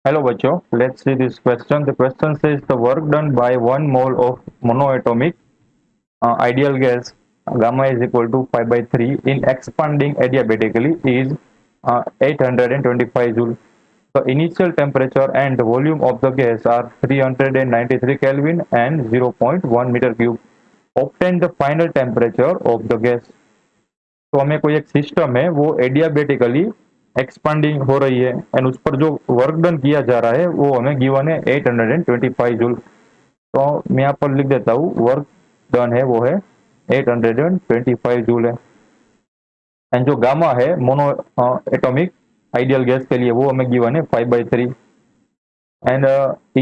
Hello बच्चों, let's see this question. The question says the work done by 1 mole of monoatomic ideal gas gamma is equal to 5 by 3 in expanding adiabatically is 825 joule. The initial temperature and the volume of the gas are 393 Kelvin and 0.1 meter cube. Obtain the final temperature of the gas. तो हमें कोई एक system है वो adiabatically expanding हो रही है and उस पर जो वर्क डन किया जा रहा है वो हमें गिवन है 825 जूल। तो मैं यहाँ पर लिख देता हूँ वर्क डन है वो है 825 जूल है। एंड जो गामा है मोनो एटॉमिक आइडियल गैस के लिए वो हमें गिवन है 5/3 एंड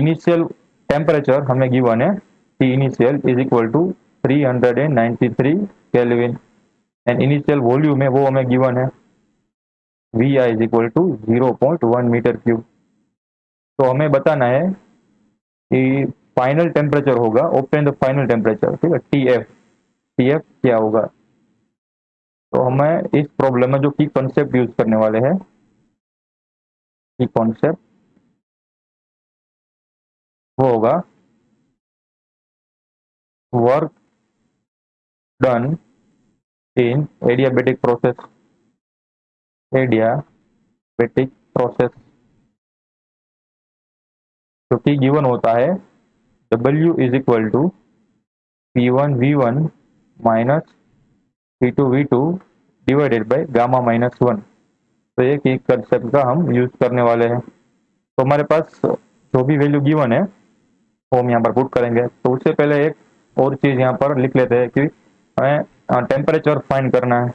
इनिशियल टेम्परेचर हमें गिवन है T initial is equal to 393 kelvin and initial volume है वो हमें गिवन है V I is equal to 0.1 metre cube. तो हमें बताना है कि फाइनल टेम्परेचर होगा, ऑब्टेन द फाइनल टेम्परेचर, ठीक है, टी एफ क्या होगा। तो हमें इस प्रॉब्लम में जो की कॉन्सेप्ट यूज करने वाले हैं, की कॉन्सेप्ट वो होगा work done in adiabatic process, adiabatic process जो कि गिवन होता है W is equal to P1 V1 minus P2 V2 divided by gamma -1। तो एक एक कंसेप्ट का हम यूज करने वाले हैं। तो हमारे पास जो भी वैल्यू गिवन है वो हम यहाँ पर पुट करेंगे। तो उससे पहले एक और चीज यहाँ पर लिख लेते हैं कि हमें टेम्परेचर फाइंड करना है।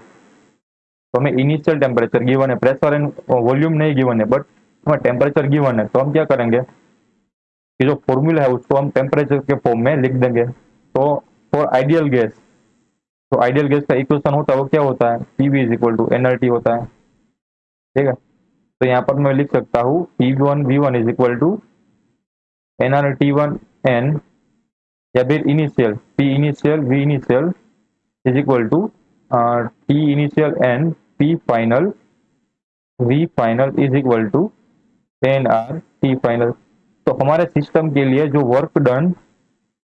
तो हमें इनिशियल टेम्परेचर गिवन है, प्रेशर एंड वॉल्यूम नहीं गिवन है, बट हमें टेम्परेचर गिवन है। तो हम क्या करेंगे कि जो फॉर्मूला है उसको हम टेम्परेचर के फॉर्म में लिख देंगे। तो फॉर आइडियल गैस, तो आइडियल गैस का इक्वेशन होता है वो क्या होता है, PV is equal to NRT होता है, ठीक है। तो यहाँ पर मैं लिख सकता हूँ P1 V1 is equal to nRT1 n या फिर initial P initial V initial is equal to T initial n P final V final is equal to nR T final. तो हमारे सिस्टम के लिए जो वर्क डन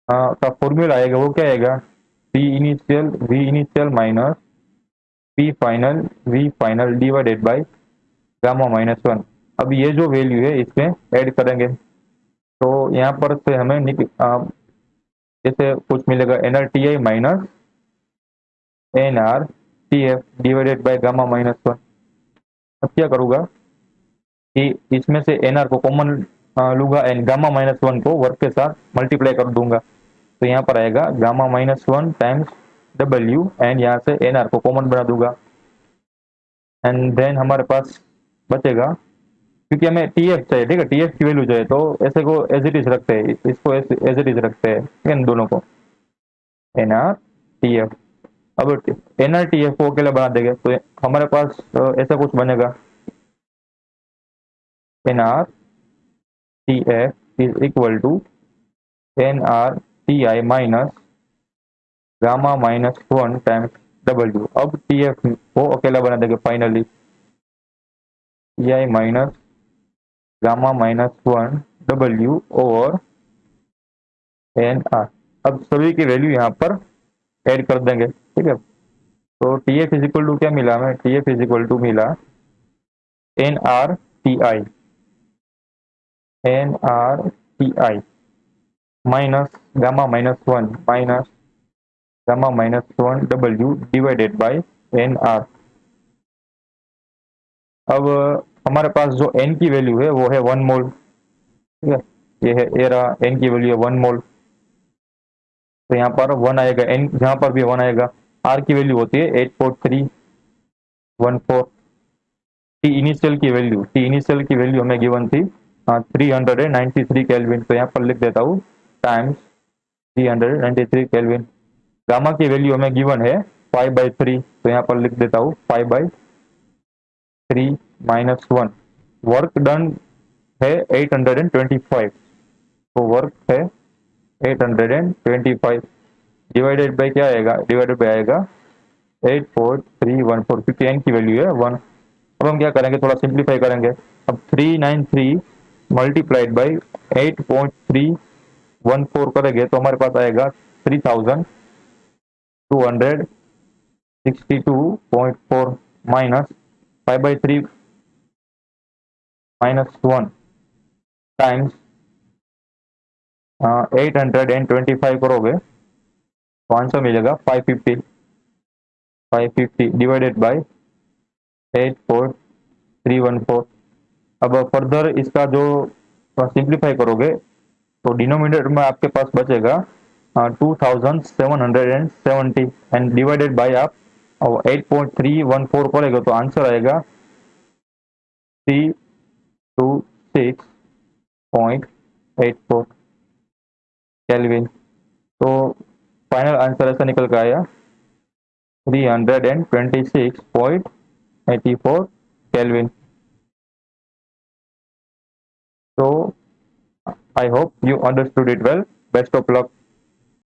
का formula आएगा वो क्या आएगा, P initial V initial minus P final V final divided by gamma -1। अब ये जो वैल्यू है इसमें ऐड करेंगे। तो यहाँ पर से हमें जैसे कुछ मिलेगा nRTI minus nRTF divided by gamma -1। अब क्या करूँगा कि इसमें से nr को कॉमन लूंगा एंड गामा -1 को वर्क के साथ मल्टीप्लाई कर दूंगा। तो यहाँ पर आएगा गामा -1 टाइम्स W एंड यहाँ से nr को कॉमन बना दूंगा एंड देन हमारे पास बचेगा, क्योंकि हमें टीएफ चाहिए, ठीक है, टीएफ की वैल्यू चाहिए तो ऐसे को एज इट इज रखते हैं, इसको एज इट इज रखते हैं, इन दोनों को एनआर टीएफ। अब एनआर टीएफ को अकेला बना देंगे तो हमारे पास ऐसा कुछ बनेगा NR TF is equal to NR TI minus gamma -1 times W. अब टीएफ को अकेला बना देंगे finally TI minus gamma -1 W over NR. अब सभी की वैल्यू यहाँ पर ऐड कर देंगे, ठीक है। तो T F is equal to क्या मिला हमें, T F is equal to मिला N R T I minus gamma -1 minus gamma -1 W divided by N R. अब हमारे पास जो एन की वैल्यू है वो है 1 मोल, ठीक है, ये है एरा एन की वैल्यू है 1 मोल। तो यहाँ पर 1 आएगा, एन जहाँ पर भी 1 आएगा। आर की वैल्यू होती है 84314। टी इनिशियल की वैल्यू हमें गिवन थी 393 केल्विन। तो यहाँ पर लिख देता हूँ टाइम्स 393 केल्विन। गामा की वैल्यू हमें गिवन है 5/3, तो यहाँ पर लिख देता हूँ 5/3 -1। वर्क डन है 825, तो वर्क है 825 डिवाइडेड बाय क्या आएगा, डिवाइडेड बाय आएगा 84314, क्योंकि एन की वैल्यू है 1। अब हम क्या करेंगे, थोड़ा सिंप्लीफाई करेंगे। अब 393 मल्टीप्लाइड बाई 8.314 करेंगे तो हमारे पास आएगा 3262.4 माइनस 5/3 -1 टाइम्स 825 करोगे तो आंसर मिलेगा 550 डिवाइडेड बाय 8.314। अब फर्दर इसका जो सिंप्लीफाई करोगे तो डिनोमिनेटर में आपके पास बचेगा 2770 एंड डिवाइडेड बाय आप 8.314 करेगा तो आंसर आएगा 326.84 केल्विन। तो फाइनल आंसर ऐसा निकल कर आया 326.84 kelvin. So I hope you understood it well. Best of luck.